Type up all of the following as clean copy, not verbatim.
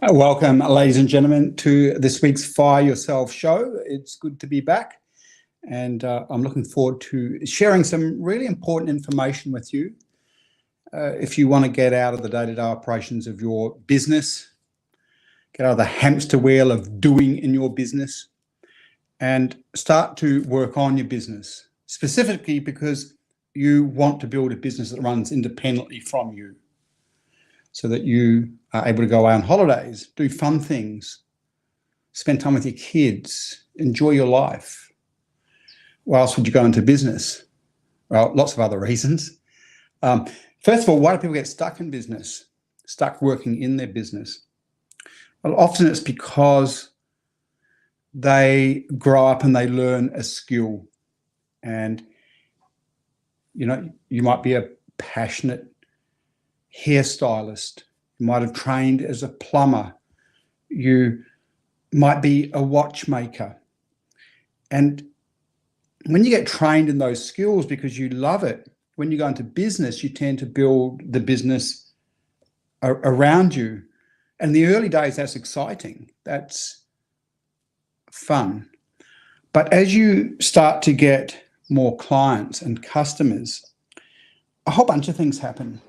Welcome, ladies and gentlemen, to this week's Fire Yourself show. It's good to be back, and I'm looking forward to sharing some really important information with you. If you want to get out of the day-to-day operations of your business, get out of the hamster wheel of doing in your business, and start to work on your business, specifically because you want to build a business that runs independently from you, so that you are able to go out on holidays, do fun things, spend time with your kids, enjoy your life. Why else would you go into business? Well, lots of other reasons. First of all, why do people get stuck in business, stuck working in their business? Well, often it's because they grow up and they learn a skill. And, you might be a passionate hairstylist. You might have trained as a plumber. You might be a watchmaker. And when you get trained in those skills because you love it, when you go into business, you tend to build the business around you. And in the early days, that's exciting. That's fun. But as you start to get more clients and customers, a whole bunch of things happen.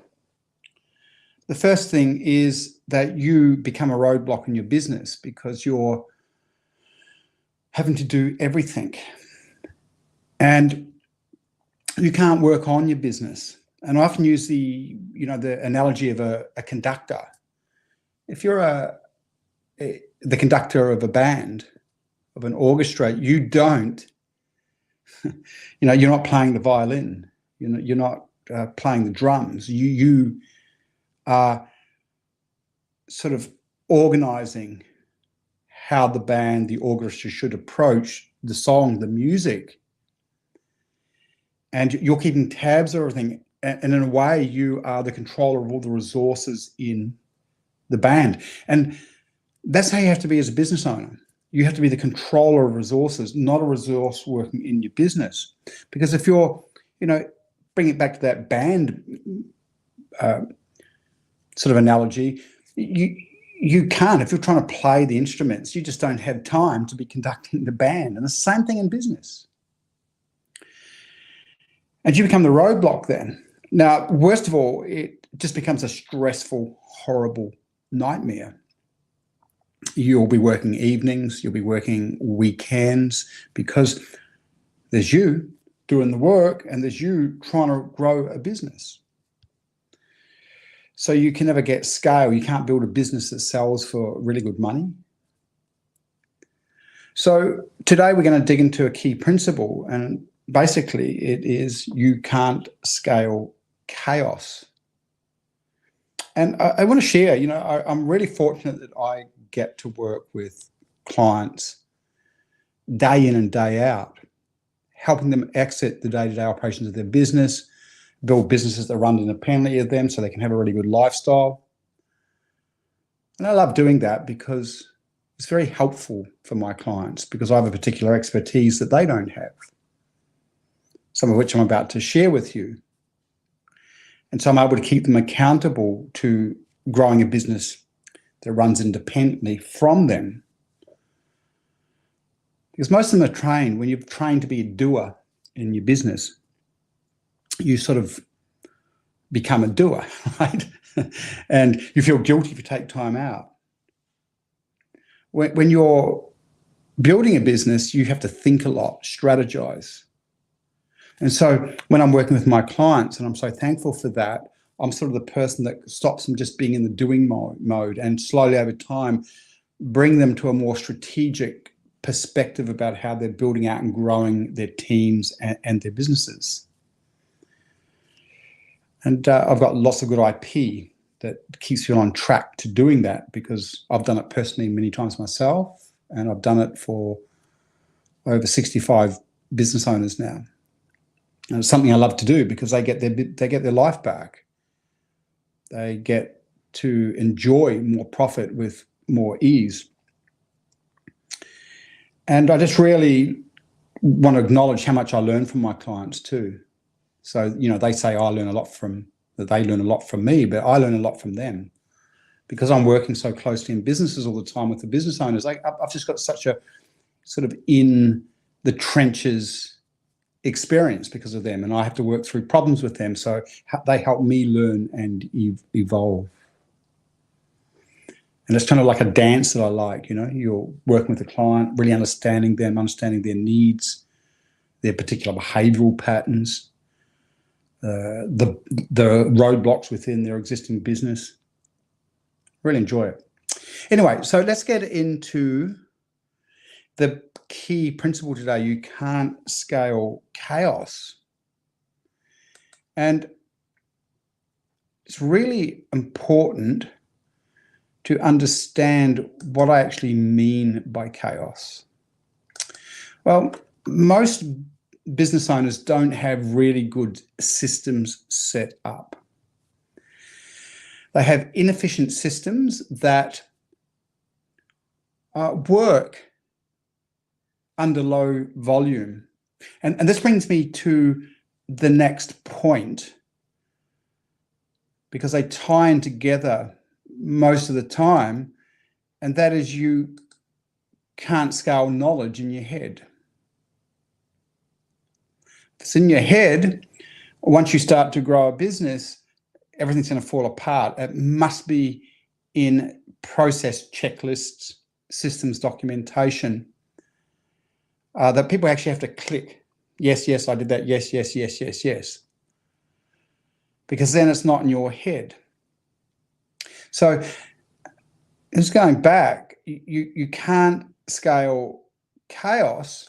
The first thing is that you become a roadblock in your business because you're having to do everything. And you can't work on your business. And I often use the analogy of a conductor. If you're the conductor of a band, of an orchestra, you're not playing the violin. You're not playing the drums. You are sort of organizing how the band, the orchestra should approach the song, the music. And you're keeping tabs of everything. And in a way, you are the controller of all the resources in the band. And that's how you have to be as a business owner. You have to be the controller of resources, not a resource working in your business. Because if you're, bring it back to that band sort of analogy, you can't. If you're trying to play the instruments, you just don't have time to be conducting the band. And the same thing in business. And you become the roadblock then. Now, worst of all, it just becomes a stressful, horrible nightmare. You'll be working evenings, you'll be working weekends, because there's you doing the work and there's you trying to grow a business. So you can never get scale. You can't build a business that sells for really good money. So today we're going to dig into a key principle, and basically it is you can't scale chaos. And I want to share, I'm really fortunate that I get to work with clients day in and day out, helping them exit the day-to-day operations of their business, build businesses that run independently of them so they can have a really good lifestyle. And I love doing that because it's very helpful for my clients, because I have a particular expertise that they don't have, some of which I'm about to share with you. And so I'm able to keep them accountable to growing a business that runs independently from them. Because most of them are trained, when you're trained to be a doer in your business, you sort of become a doer, right? And you feel guilty if you take time out. When you're building a business, you have to think a lot, strategize. And so when I'm working with my clients, and I'm so thankful for that, I'm sort of the person that stops them just being in the doing mode, and slowly over time, bring them to a more strategic perspective about how they're building out and growing their teams and their businesses. And I've got lots of good IP that keeps you on track to doing that, because I've done it personally many times myself, and I've done it for over 65 business owners now. And it's something I love to do because they get their life back. They get to enjoy more profit with more ease. And I just really want to acknowledge how much I learn from my clients too. So, they say they learn a lot from me, but I learn a lot from them, because I'm working so closely in businesses all the time with the business owners, I've just got such a sort of in the trenches experience because of them, and I have to work through problems with them. So they help me learn and evolve. And it's kind of like a dance that I like, you know, you're working with a client, really understanding them, understanding their needs, their particular behavioral patterns, the roadblocks within their existing business. Really enjoy it. Anyway, so let's get into the key principle today. You can't scale chaos. And it's really important to understand what I actually mean by chaos. Well, most business owners don't have really good systems set up. They have inefficient systems that work under low volume. And this brings me to the next point, because they tie in together most of the time, and that is you can't scale knowledge in your head. If it's in your head, once you start to grow a business, everything's going to fall apart. It must be in process checklists, systems documentation, that people actually have to click. Yes, yes, I did that. Yes, yes, yes, yes, yes. Because then it's not in your head. So just going back, you can't scale chaos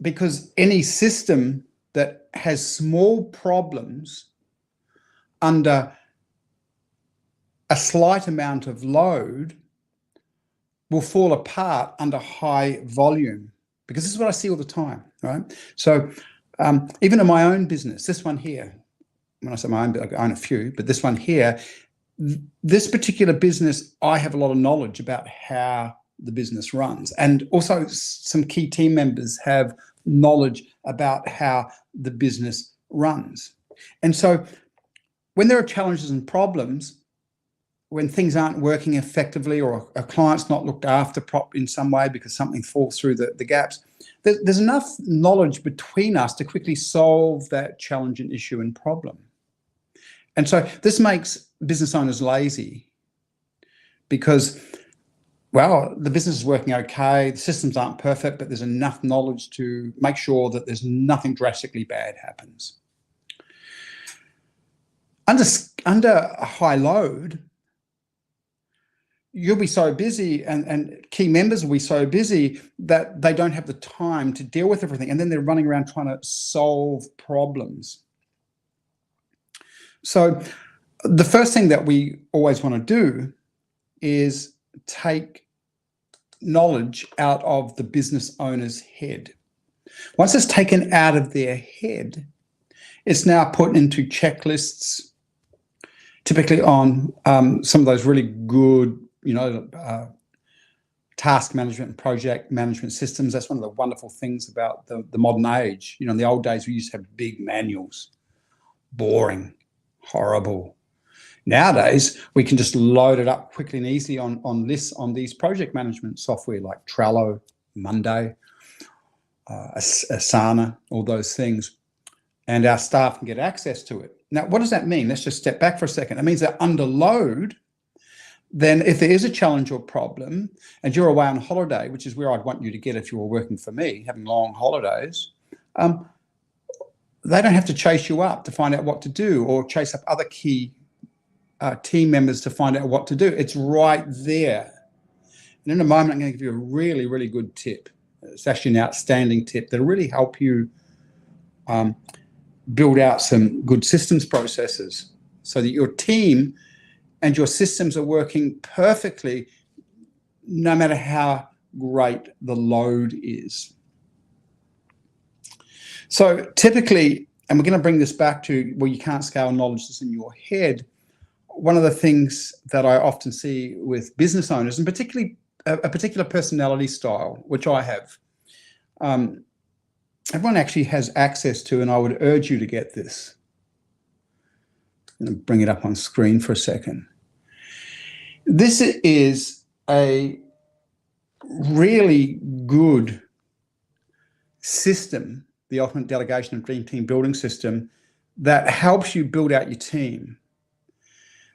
because any system that has small problems under a slight amount of load will fall apart under high volume, because this is what I see all the time, right? So even in my own business, this one here, when I say my own, I own a few, but this one here, this particular business, I have a lot of knowledge about how the business runs. And also some key team members have knowledge about how the business runs. And so when there are challenges and problems, when things aren't working effectively or a client's not looked after in some way because something falls through the gaps, there's enough knowledge between us to quickly solve that challenge and issue and problem. And so this makes business owners lazy because, well, the business is working okay, the systems aren't perfect, but there's enough knowledge to make sure that there's nothing drastically bad happens. Under a high load, you'll be so busy and key members will be so busy that they don't have the time to deal with everything. And then they're running around trying to solve problems. So the first thing that we always want to do is take knowledge out of the business owner's head. Once it's taken out of their head, it's now put into checklists, typically on some of those really good, task management and project management systems. That's one of the wonderful things about the modern age. In the old days, we used to have big manuals, boring, horrible. Nowadays, we can just load it up quickly and easily on lists on these project management software like Trello, Monday, Asana, all those things. And our staff can get access to it. Now, what does that mean? Let's just step back for a second. It means that under load, then if there is a challenge or problem and you're away on holiday, which is where I'd want you to get if you were working for me, having long holidays, they don't have to chase you up to find out what to do or chase up other key team members to find out what to do. It's right there. And in a moment, I'm going to give you a really, really good tip. It's actually an outstanding tip that'll really help you build out some good systems processes so that your team and your systems are working perfectly no matter how great the load is. So typically, and we're going to bring this back to where you can't scale knowledge that's in your head, one of the things that I often see with business owners, and particularly a particular personality style, which I have, everyone actually has access to, and I would urge you to get this. I'm going to bring it up on screen for a second. This is a really good system, the Ultimate Delegation and Dream Team Building System, that helps you build out your team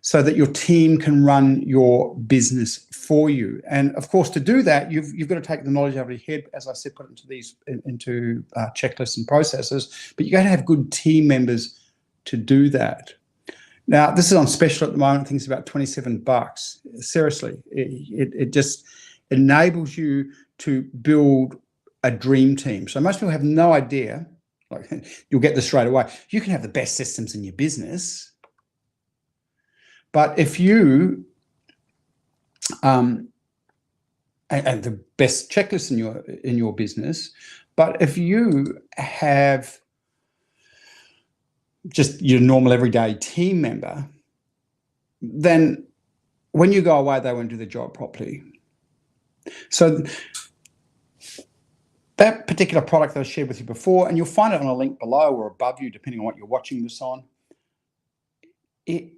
so that your team can run your business for you. And of course, to do that, you've got to take the knowledge out of your head, as I said, put it into checklists and processes, but you're going to have good team members to do that. Now, this is on special at the moment. I think it's about $27. Seriously, it just enables you to build a dream team. So most people have no idea, like you'll get this straight away. You can have the best systems in your business, but if you, and the best checklists in your business, but if you have just your normal everyday team member, then when you go away, they won't do the job properly. So that particular product that I shared with you before, and you'll find it on a link below or above you, depending on what you're watching this on, it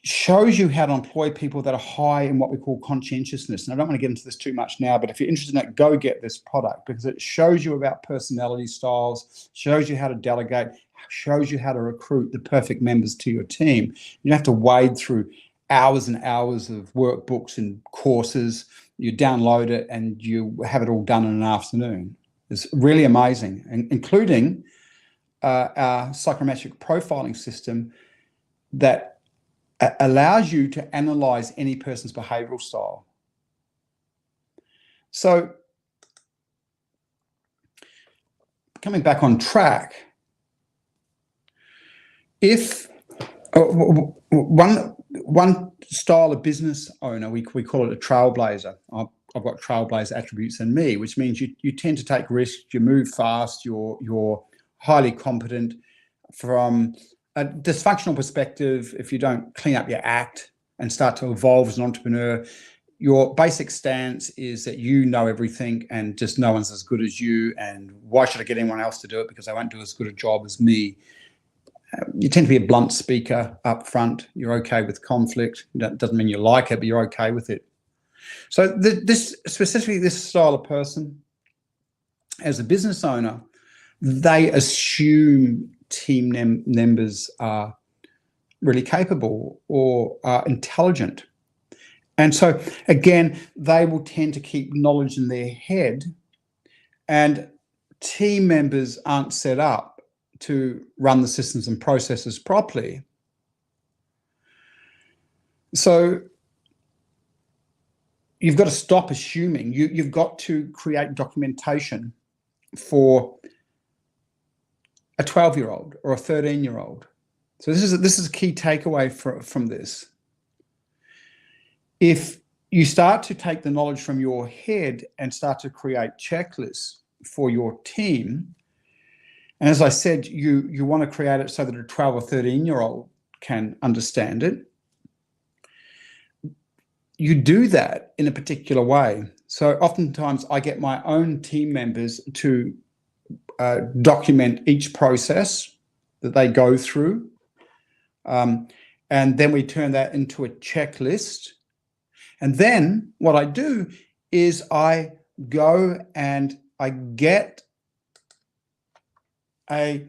shows you how to employ people that are high in what we call conscientiousness. And I don't want to get into this too much now, but if you're interested in it, go get this product, because it shows you about personality styles, shows you how to delegate, shows you how to recruit the perfect members to your team. You don't have to wade through hours and hours of workbooks and courses. You download it and you have it all done in an afternoon. It's really amazing, including our psychometric profiling system that allows you to analyze any person's behavioral style. So coming back on track, if one style of business owner, we call it a trailblazer. I've got trailblazer attributes in me, which means you tend to take risks, you move fast, you're highly competent. From a dysfunctional perspective, if you don't clean up your act and start to evolve as an entrepreneur, your basic stance is that you know everything and just no one's as good as you, and why should I get anyone else to do it because they won't do as good a job as me. You tend to be a blunt speaker up front. You're okay with conflict. That doesn't mean you like it, but you're okay with it. So specifically this style of person, as a business owner, they assume team members are really capable or are intelligent. And so, again, they will tend to keep knowledge in their head, and team members aren't set up to run the systems and processes properly. So you've got to stop assuming. You've got to create documentation for a 12-year-old or a 13-year-old. So this is a key takeaway from this. If you start to take the knowledge from your head and start to create checklists for your team, and as I said, you want to create it so that a 12 or 13-year-old can understand it, you do that in a particular way. So oftentimes I get my own team members to document each process that they go through. And then we turn that into a checklist. And then what I do is I go and I get a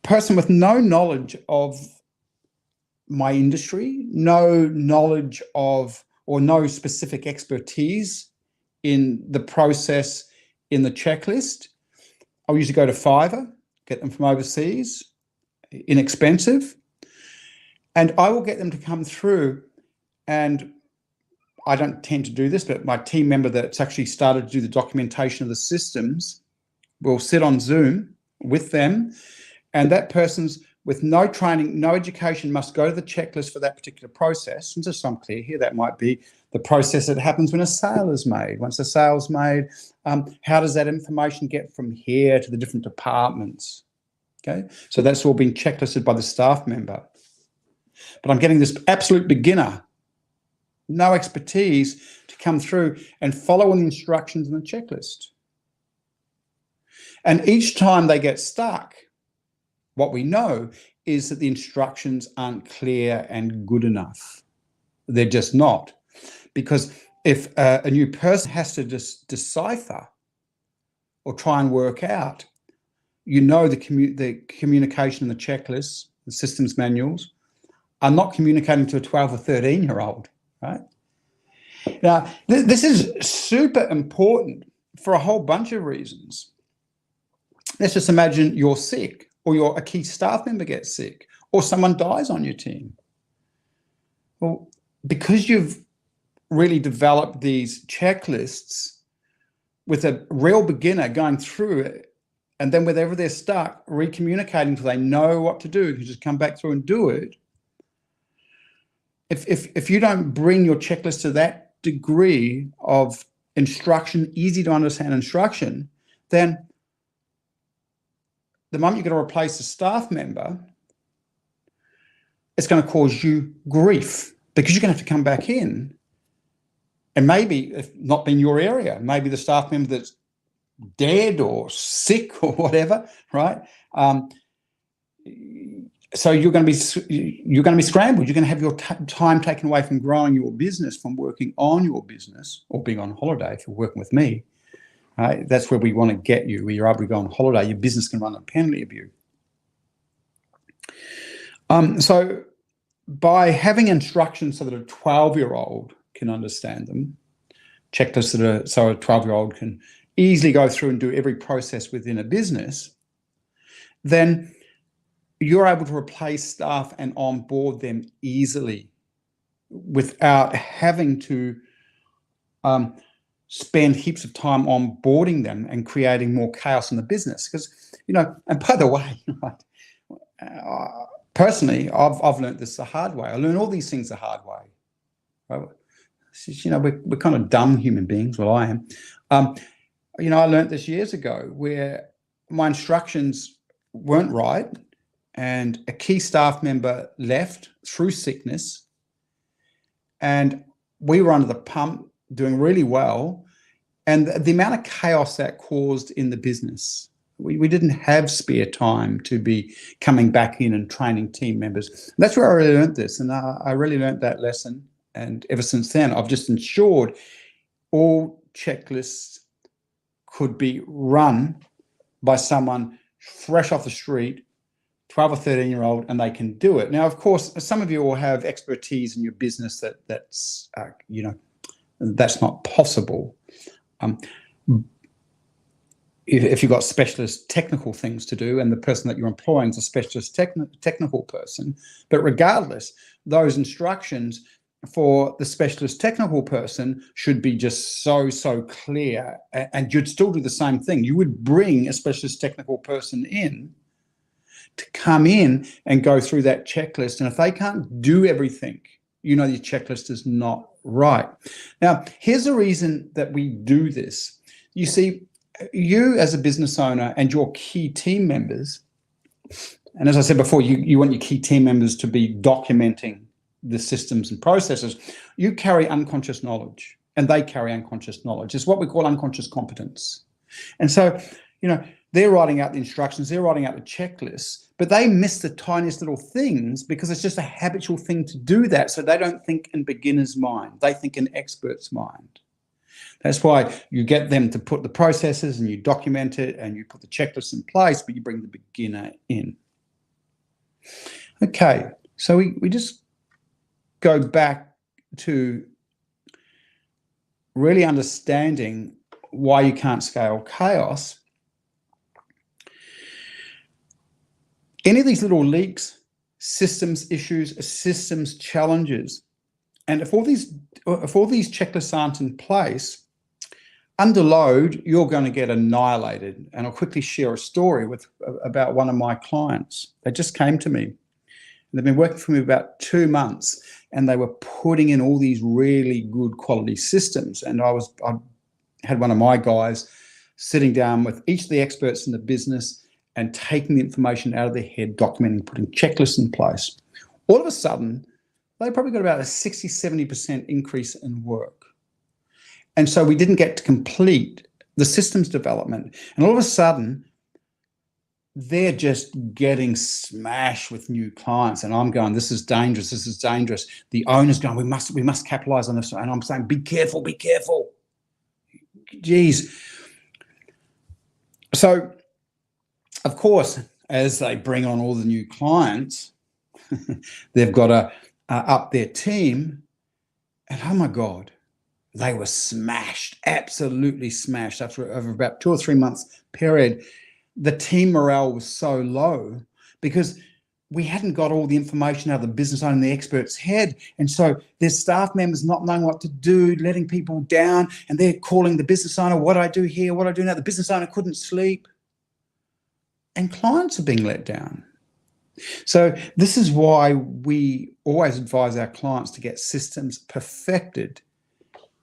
person with no knowledge of my industry, no knowledge of or no specific expertise in the process in the checklist. I'll usually go to Fiverr, get them from overseas, inexpensive, and I will get them to come through. And I don't tend to do this, but my team member that's actually started to do the documentation of the systems will sit on Zoom with them, and that person's with no training, no education, must go to the checklist for that particular process. And just so I'm clear here, that might be the process that happens when a sale is made. Once a sale's made, how does that information get from here to the different departments? Okay, so that's all being checklisted by the staff member. But I'm getting this absolute beginner, no expertise, to come through and follow the instructions in the checklist. And each time they get stuck, what we know is that the instructions aren't clear and good enough. They're just not. Because if a new person has to just decipher or try and work out, the communication and the checklists, the systems manuals, are not communicating to a 12 or 13-year-old, right? Now, this is super important for a whole bunch of reasons. Let's just imagine you're sick, or a key staff member gets sick, or someone dies on your team. Well, because you've really developed these checklists with a real beginner going through it, and then whenever they're stuck, recommunicating until they know what to do, you just come back through and do it. If you don't bring your checklist to that degree of instruction, easy to understand instruction, then the moment you're going to replace a staff member, it's going to cause you grief, because you're going to have to come back in. And maybe, if not in your area, maybe the staff member that's dead or sick or whatever, right? So you're going to be scrambled. You're going to have your time taken away from growing your business, from working on your business, or being on holiday if you're working with me. Right? That's where we want to get you, where you're able to go on holiday. Your business can run independently of you. So by having instructions so that a 12-year-old can understand them, checklists so a 12-year-old can easily go through and do every process within a business, then you're able to replace staff and onboard them easily without having to spend heaps of time onboarding them and creating more chaos in the business. Because, and by the way, right, personally, I've learned this the hard way. I learn all these things the hard way. Right? We're kind of dumb human beings. Well, I am. I learned this years ago, where my instructions weren't right, and a key staff member left through sickness, and we were under the pump doing really well, and the amount of chaos that caused in the business. We didn't have spare time to be coming back in and training team members. That's where I really learned this, and I really learned that lesson. And ever since then, I've just ensured all checklists could be run by someone fresh off the street, 12 or 13-year-old, and they can do it. Now, of course, some of you will have expertise in your business that's not possible. If you've got specialist technical things to do, and the person that you're employing is a specialist technical person, but regardless, those instructions for the specialist technical person should be just so clear, and you'd still do the same thing. You would bring a specialist technical person in to come in and go through that checklist, and if they can't do everything, your checklist is not right. Now, here's the reason that we do this. You see, you as a business owner and your key team members, and as I said before, you want your key team members to be documenting the systems and processes. You carry unconscious knowledge, and they carry unconscious knowledge. It's what we call unconscious competence. And so, they're writing out the instructions, they're writing out the checklists, but they miss the tiniest little things because it's just a habitual thing to do that. So they don't think in beginner's mind, they think in expert's mind. That's why you get them to put the processes and you document it and you put the checklist in place, but you bring the beginner in. Okay, so we just go back to really understanding why you can't scale chaos. Any of these little leaks, systems issues, systems challenges, and if all these checklists aren't in place, under load, you're going to get annihilated. And I'll quickly share a story about one of my clients. They just came to me. They've been working for me about 2 months, and they were putting in all these really good quality systems. And I had one of my guys sitting down with each of the experts in the business and taking the information out of their head, documenting, putting checklists in place. All of a sudden, they probably got about a 60, 70% increase in work. And so we didn't get to complete the systems development. And all of a sudden, they're just getting smashed with new clients, and I'm going, this is dangerous. This is dangerous. The owner's going, we must capitalize on this, and I'm saying, be careful, be careful. Geez. So, of course, as they bring on all the new clients, they've got to up their team, and oh my God, they were smashed, absolutely smashed after over about 2 or 3 months period. The team morale was so low because we hadn't got all the information out of the business owner and the expert's head. And so there's staff members not knowing what to do, letting people down, and they're calling the business owner, what do I do here, what do I do now? The business owner couldn't sleep. And clients are being let down. So this is why we always advise our clients to get systems perfected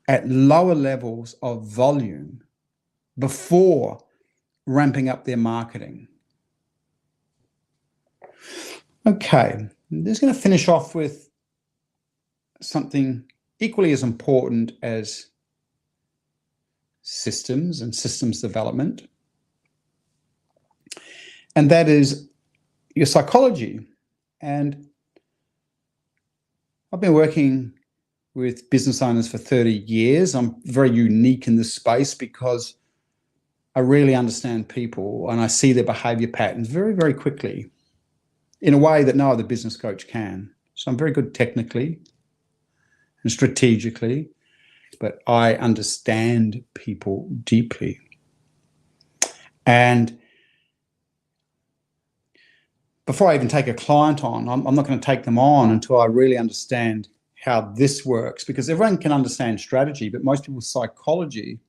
at lower levels of volume before ramping up their marketing. Okay, I'm just going to finish off with something equally as important as systems and systems development, and that is your psychology. And I've been working with business owners for 30 years. I'm very unique in this space because I really understand people and I see their behavior patterns very, very quickly in a way that no other business coach can. So I'm very good technically and strategically, but I understand people deeply. And before I even take a client on, I'm not going to take them on until I really understand how this works, because everyone can understand strategy, but most people's psychology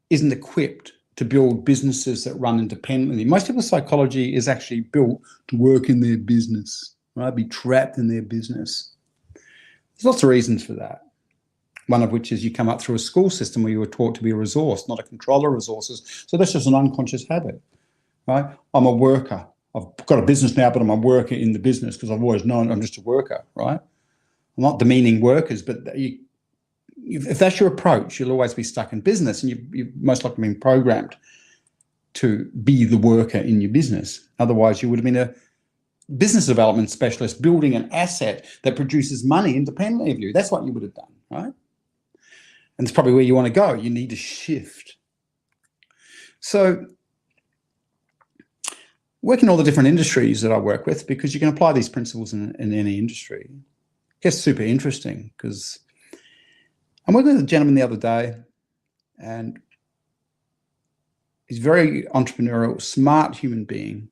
isn't equipped to build businesses that run independently. Most people's psychology is actually built to work in their business, right? Be trapped in their business. There's lots of reasons for that. One of which is you come up through a school system where you were taught to be a resource, not a controller of resources. So that's just an unconscious habit, right? I'm a worker. I've got a business now, but I'm a worker in the business because I've always known I'm just a worker, right? I'm not demeaning workers, but if that's your approach, you'll always be stuck in business, and you've most likely been programmed to be the worker in your business. Otherwise, you would have been a business development specialist building an asset that produces money independently of you. That's what you would have done, right? And it's probably where you want to go. You need to shift. So work in all the different industries that I work with, because you can apply these principles in any industry. It gets super interesting because I'm working with a gentleman the other day, and he's very entrepreneurial, smart human being,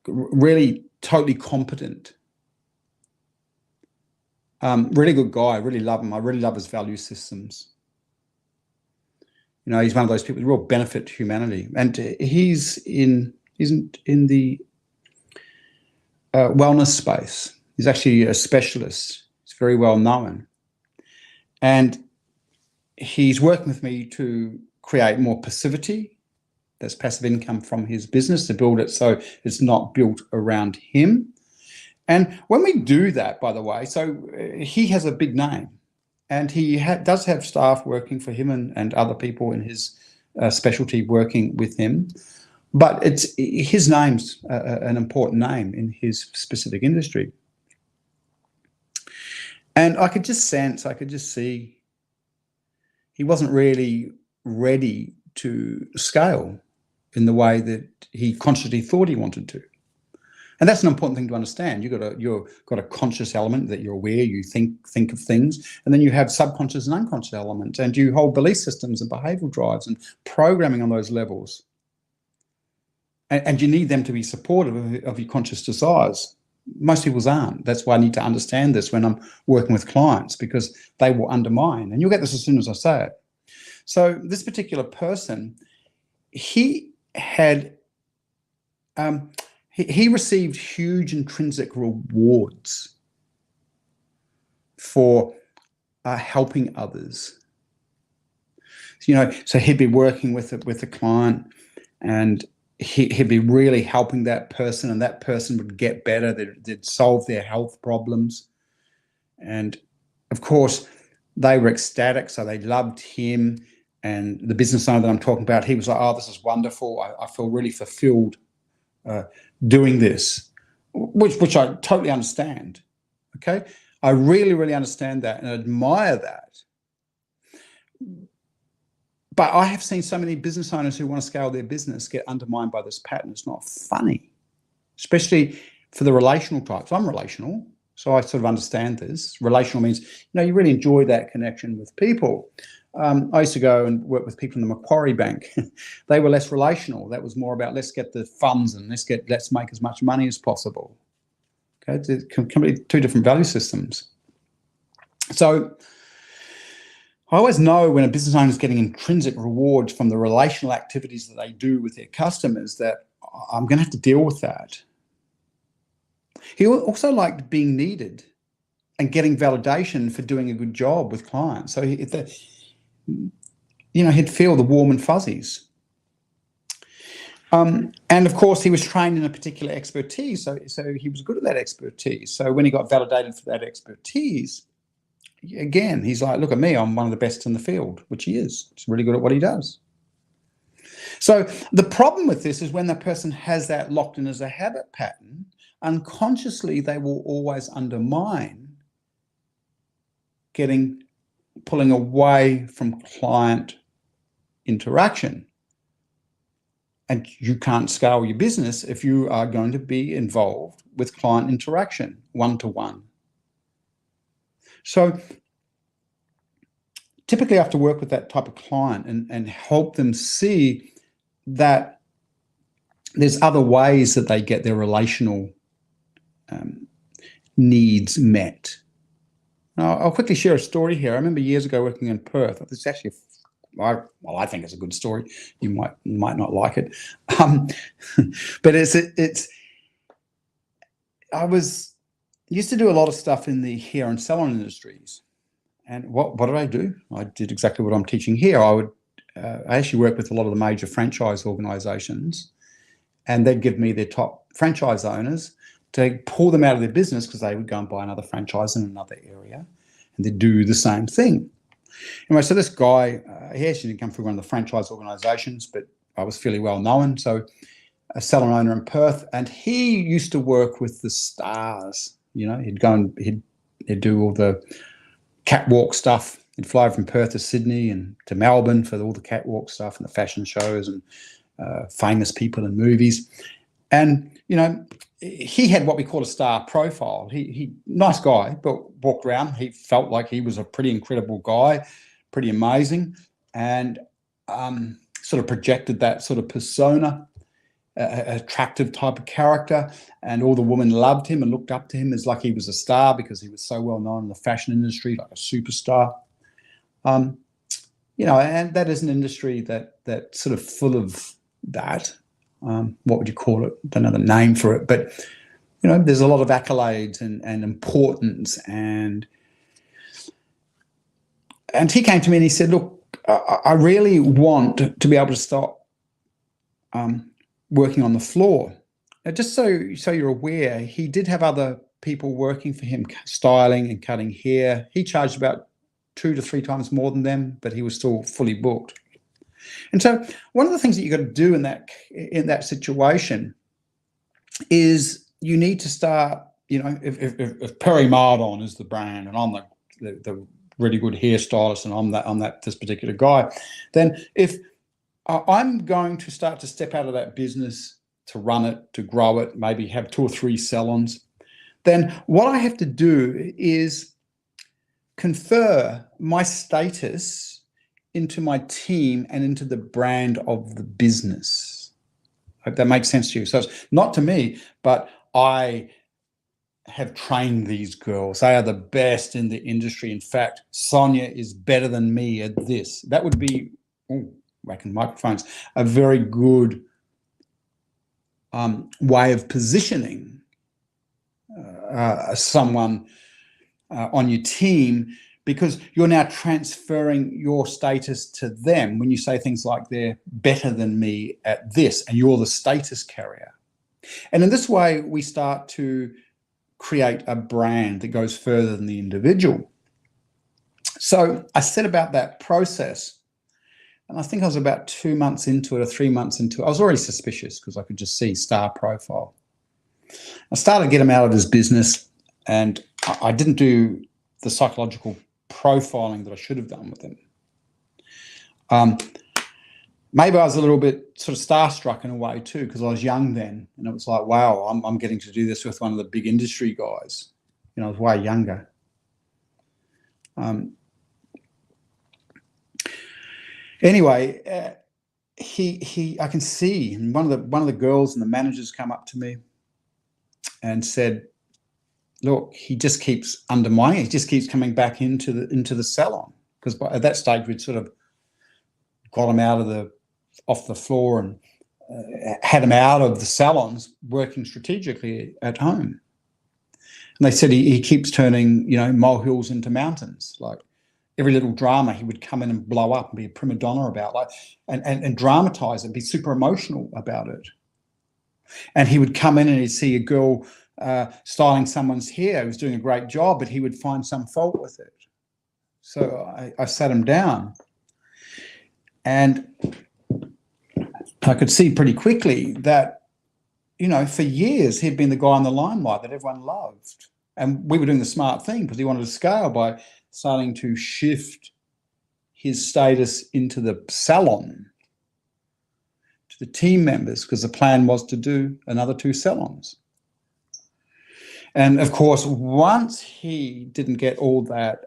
really totally competent, really good guy. I really love him. I really love his value systems. You know, he's one of those people with real benefit to humanity, and he's in the wellness space. He's actually a specialist. He's very well known. And he's working with me to create more passivity, that's passive income from his business, to build it so it's not built around him. And when we do that, by the way, so he has a big name, and he does have staff working for him and other people in his specialty working with him. But his name's an important name in his specific industry. And I could just sense, I could just see he wasn't really ready to scale in the way that he consciously thought he wanted to. And that's an important thing to understand. You've got a conscious element that you're aware, you think of things, and then you have subconscious and unconscious elements, and you hold belief systems and behavioral drives and programming on those levels. And you need them to be supportive of your conscious desires. Most people's aren't. That's why I need to understand this when I'm working with clients, because they will undermine. And you'll get this as soon as I say it. So this particular person, he had, he received huge intrinsic rewards for helping others. You know, so he'd be working with a client, and he'd be really helping that person, and that person would get better. They'd solve their health problems. And of course, they were ecstatic, so they loved him. And the business owner that I'm talking about, he was like, oh, this is wonderful. I feel really fulfilled doing this, which I totally understand. Okay. I really, really understand that and admire that. But I have seen so many business owners who want to scale their business get undermined by this pattern. It's not funny, especially for the relational types. I'm relational, so I sort of understand this. Relational means, you really enjoy that connection with people. I used to go and work with people in the Macquarie Bank. They were less relational. That was more about let's get the funds and let's make as much money as possible. Okay, it's completely two different value systems. So I always know when a business owner is getting intrinsic rewards from the relational activities that they do with their customers that I'm going to have to deal with that. He also liked being needed and getting validation for doing a good job with clients. So he'd feel the warm and fuzzies. And of course, he was trained in a particular expertise, so he was good at that expertise. So when he got validated for that expertise, again, he's like, look at me, I'm one of the best in the field, which he is. He's really good at what he does. So the problem with this is when the person has that locked in as a habit pattern, unconsciously they will always undermine pulling away from client interaction. And you can't scale your business if you are going to be involved with client interaction, one-to-one. So typically I have to work with that type of client and help them see that there's other ways that they get their relational needs met. Now, I'll quickly share a story here. I remember years ago working in Perth. It's actually, I think it's a good story. You might not like it, but I used to do a lot of stuff in the hair and salon industries. And what did I do? I did exactly what I'm teaching here. I actually work with a lot of the major franchise organizations, and they'd give me their top franchise owners to pull them out of their business because they would go and buy another franchise in another area, and they'd do the same thing. Anyway, so this guy, he actually didn't come through one of the franchise organizations, but I was fairly well known. So a salon owner in Perth, and he used to work with the stars. He'd go and he'd do all the catwalk stuff. He'd fly from Perth to Sydney and to Melbourne for all the catwalk stuff and the fashion shows and famous people in movies. And, he had what we call a star profile. He nice guy, but walked around. He felt like he was a pretty incredible guy, pretty amazing, and sort of projected that sort of persona, attractive type of character, and all the women loved him and looked up to him as like he was a star because he was so well known in the fashion industry, like a superstar. And that is an industry that's sort of full of that. What would you call it? I don't know the name for it, but there's a lot of accolades and importance, and he came to me and he said, look, I really want to be able to stop working on the floor. Now, just so you're aware, he did have other people working for him, styling and cutting hair. He charged about 2 to 3 times more than them, but he was still fully booked. And so one of the things that you've got to do in that situation is you need to start, if Perry Mardon is the brand and I'm the really good hairstylist and I'm this particular guy, then if I'm going to start to step out of that business to run it, to grow it, maybe have 2 or 3 salons, then what I have to do is confer my status into my team and into the brand of the business. I hope that makes sense to you. So it's not to me, but I have trained these girls. They are the best in the industry. In fact, Sonia is better than me at this. That would be, whacking microphones, a very good way of positioning someone on your team, because you're now transferring your status to them when you say things like they're better than me at this and you're the status carrier. And in this way, we start to create a brand that goes further than the individual. So I said about that process And I think I was about 2 months into it or 3 months into it. I was already suspicious because I could just see star profile. I started to get him out of his business, and I didn't do the psychological profiling that I should have done with him. Maybe I was a little bit sort of starstruck in a way too, because I was young then, and it was like, wow, I'm getting to do this with one of the big industry guys. You know, I was way younger. Anyway, I can see, and one of the girls and the managers come up to me and said, look, he just keeps undermining. He just keeps coming back into the salon, because at that stage we'd sort of got him off the floor and had him out of the salons, working strategically at home. And they said he keeps turning, you know, molehills into mountains. Like every little drama, he would come in and blow up and be a prima donna about, like, and dramatize it, be super emotional about it. And he would come in and he'd see a girl styling someone's hair who's doing a great job, but he would find some fault with it. So I sat him down, and I could see pretty quickly that, you know, for years he'd been the guy in the limelight that everyone loved. And we were doing the smart thing because he wanted to scale by starting to shift his status into the salon, to the team members, because the plan was to do another 2 salons. And of course, once he didn't get all that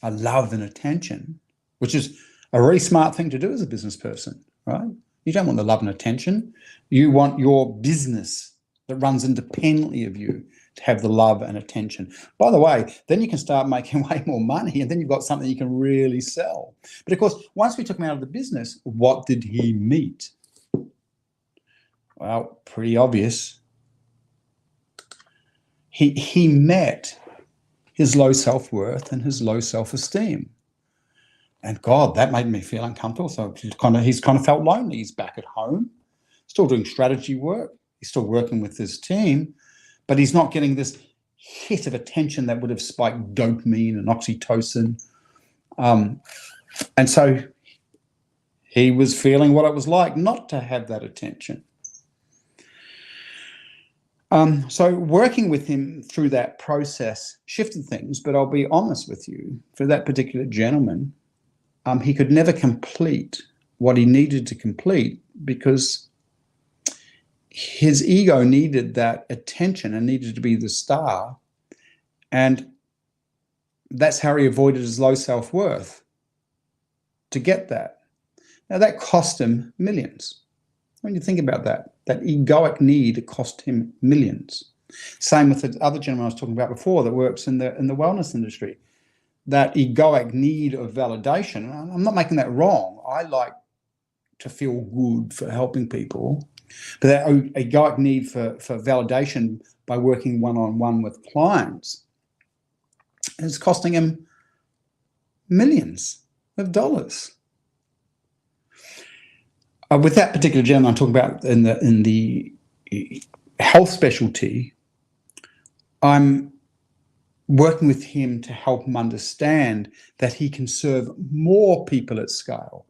love and attention, which is a really smart thing to do as a business person, right? You don't want the love and attention. You want your business that runs independently of you to have the love and attention. By the way, then you can start making way more money, and then you've got something you can really sell. But of course, once we took him out of the business, what did he meet? Well, pretty obvious. He met his low self-worth and his low self-esteem. And God, that made me feel uncomfortable. So he's kind of felt lonely. He's back at home, still doing strategy work. He's still working with his team, but he's not getting this hit of attention that would have spiked dopamine and oxytocin. And so he was feeling what it was like not to have that attention. So working with him through that process shifted things, but I'll be honest with you, for that particular gentleman, he could never complete what he needed to complete because his ego needed that attention and needed to be the star. And that's how he avoided his low self-worth, to get that. Now, that cost him millions. When you think about that egoic need cost him millions. Same with the other gentleman I was talking about before that works in the wellness industry. That egoic need of validation, I'm not making that wrong. I like to feel good for helping people, but that egoic need for validation by working one-on-one with clients is costing him millions of dollars. With that particular gentleman I'm talking about in the health specialty, I'm working with him to help him understand that he can serve more people at scale,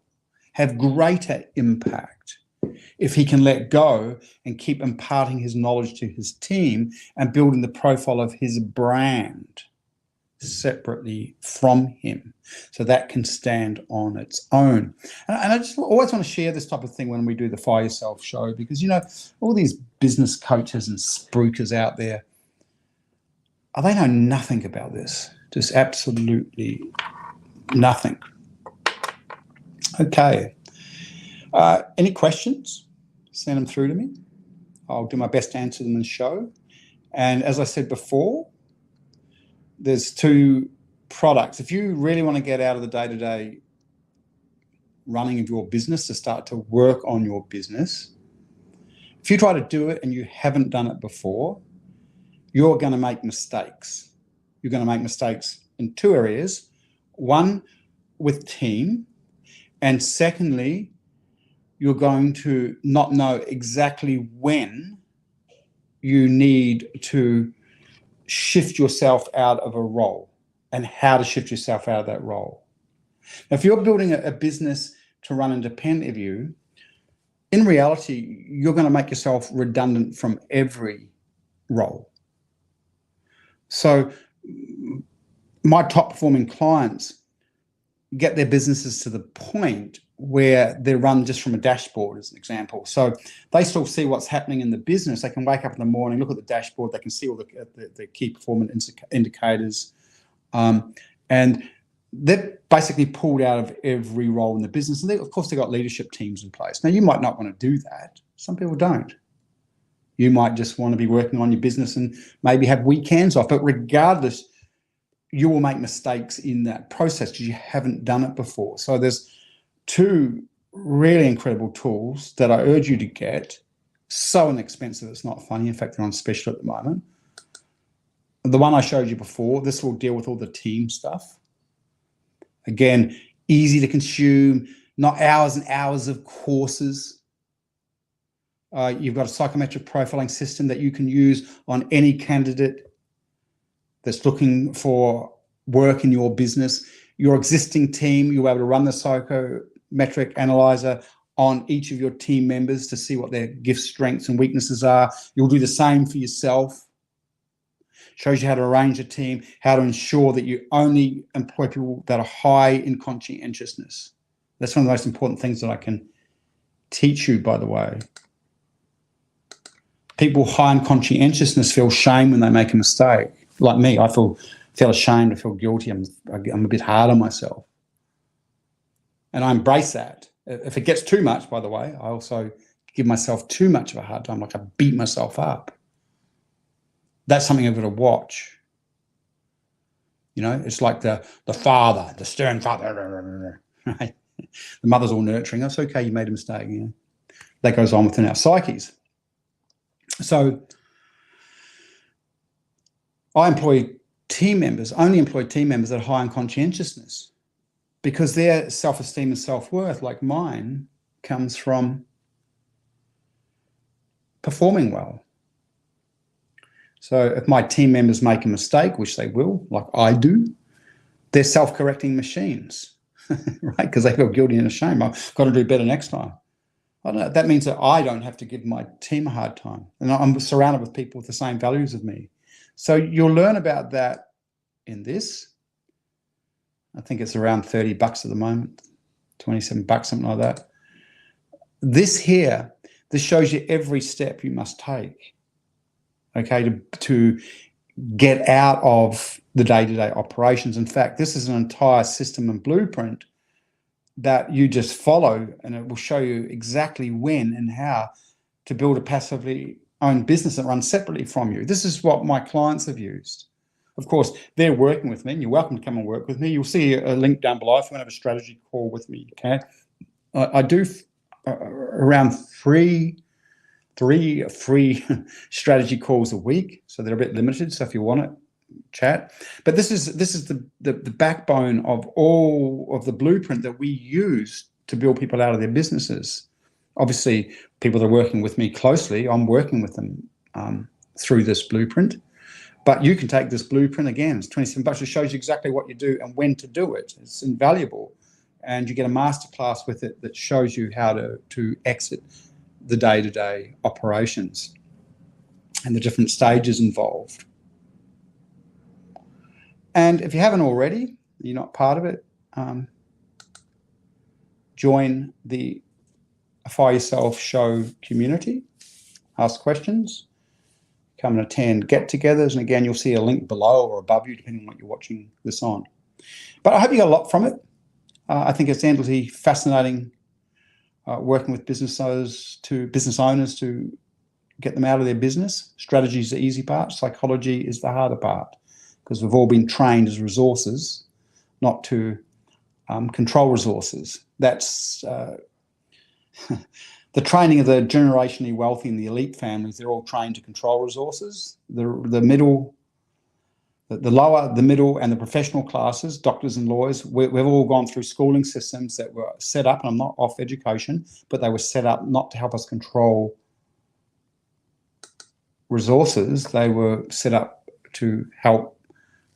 have greater impact if he can let go and keep imparting his knowledge to his team and building the profile of his brand separately from him, so that can stand on its own. And I just always want to share this type of thing when we do the Fire Yourself show, because, you know, all these business coaches and spruikers out there, they know nothing about this, just absolutely nothing. Okay. Any questions? Send them through to me. I'll do my best to answer them in the show. And as I said before, there's 2 products. If you really want to get out of the day-to-day running of your business to start to work on your business, if you try to do it and you haven't done it before, you're going to make mistakes. You're going to make mistakes in 2 areas. One, with team. And secondly, you're going to not know exactly when you need to shift yourself out of a role and how to shift yourself out of that role. Now, if you're building a business to run independent of you, in reality, you're going to make yourself redundant from every role. So my top performing clients get their businesses to the point where they're run just from a dashboard, as an example. So they still see what's happening in the business. They can wake up in the morning, look at the dashboard, they can see all the key performance indicators. And they're basically pulled out of every role in the business. And of course, they've got leadership teams in place. Now, you might not want to do that. Some people don't. You might just want to be working on your business and maybe have weekends off. But regardless, you will make mistakes in that process because you haven't done it before. So there's two really incredible tools that I urge you to get. So inexpensive, it's not funny. In fact, they're on special at the moment. The one I showed you before, this will deal with all the team stuff. Again, easy to consume, not hours and hours of courses. You've got a psychometric profiling system that you can use on any candidate that's looking for work in your business. Your existing team, you'll be able to run the psychometric analyzer on each of your team members to see what their gifts, strengths, and weaknesses are. You'll do the same for yourself. Shows you how to arrange a team, how to ensure that you only employ people that are high in conscientiousness. That's one of the most important things that I can teach you, by the way. People high in conscientiousness feel shame when they make a mistake. Like me, I feel ashamed, I feel guilty, I'm a bit hard on myself. And I embrace that. If it gets too much, by the way, I also give myself too much of a hard time, like I beat myself up. That's something I've got to watch. You know, it's like the father, the stern father, right? The mother's all nurturing. That's okay, you made a mistake. You know, that goes on within our psyches. So I employ team members, only employ team members that are high in conscientiousness, because their self-esteem and self-worth, like mine, comes from performing well. So if my team members make a mistake, which they will, like I do, they're self-correcting machines, right? Because they feel guilty and ashamed. I've got to do better next time. I don't know. That means that I don't have to give my team a hard time. And I'm surrounded with people with the same values as me. So you'll learn about that in this. I think it's around $30 at the moment, $27, something like that. This here, this shows you every step you must take, okay, to get out of the day-to-day operations. In fact, this is an entire system and blueprint that you just follow, and it will show you exactly when and how to build a passively owned business that runs separately from you. This is what my clients have used. Of course, they're working with me, and you're welcome to come and work with me. You'll see a link down below if you want to have a strategy call with me, okay? I do around three free strategy calls a week, so they're a bit limited. So if you want it, chat. But this is the backbone of all of the blueprint that we use to build people out of their businesses. Obviously, people that are working with me closely, I'm working with them through this blueprint. But you can take this blueprint, again, it's $27. It shows you exactly what you do and when to do it. It's invaluable. And you get a masterclass with it that shows you how to exit the day-to-day operations and the different stages involved. And if you haven't already, you're not part of it, join the Fire Yourself Show community, ask questions, come and attend get-togethers. And again, you'll see a link below or above you, depending on what you're watching this on. But I hope you got a lot from it. I think it's endlessly fascinating working with business owners to get them out of their business. Strategy is the easy part. Psychology is the harder part, because we've all been trained as resources, not to control resources. That's the training of the generationally wealthy and the elite families. They're all trained to control resources. The middle, the lower, the middle, and the professional classes, doctors and lawyers, we've all gone through schooling systems that were set up, and I'm not off education, but they were set up not to help us control resources. They were set up to help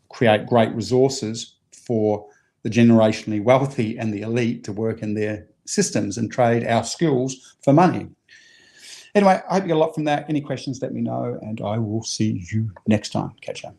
create great resources for the generationally wealthy and the elite to work in their systems and trade our skills for money. Anyway, I hope you got a lot from that. Any questions, let me know, and I will see you next time. Catch you.